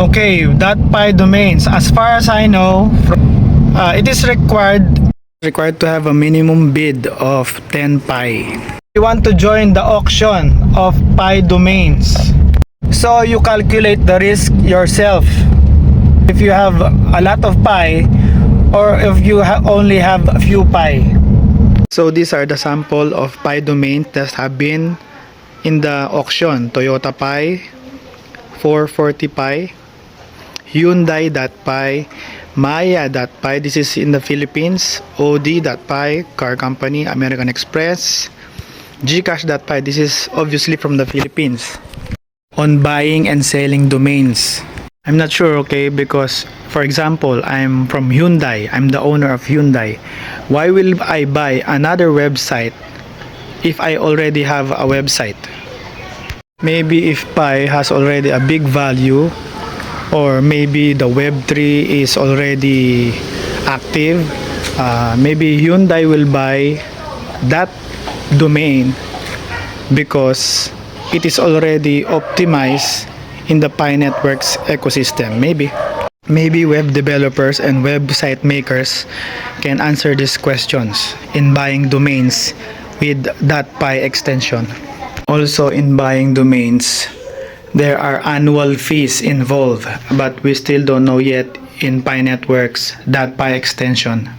Okay, .py domains. As far as I know, it is required to have a minimum bid of 10 pi. You want to join the auction of pi domains. So you calculate the risk yourself. If you have a lot of pi or if you only have a few pi. So these are the sample of pi domains that have been in the auction. Toyota Pi, 440 Pi, Hyundai.py, Maya.py, this is in the Philippines, OD.py, car company, American Express, Gcash.py, this is obviously from the Philippines. On buying and selling domains, I'm not sure, okay, because for example, I'm from Hyundai, I'm the owner of Hyundai. Why will I buy another website if I already have a website? Maybe if Pi has already a big value, or maybe the Web3 is already active, maybe Hyundai will buy that domain because it is already optimized in the Pi Networks ecosystem. Maybe web developers and website makers can answer these questions in buying domains with .py extension. Also, in buying domains, there are annual fees involved, but we still don't know yet in Pi Networks .py extension.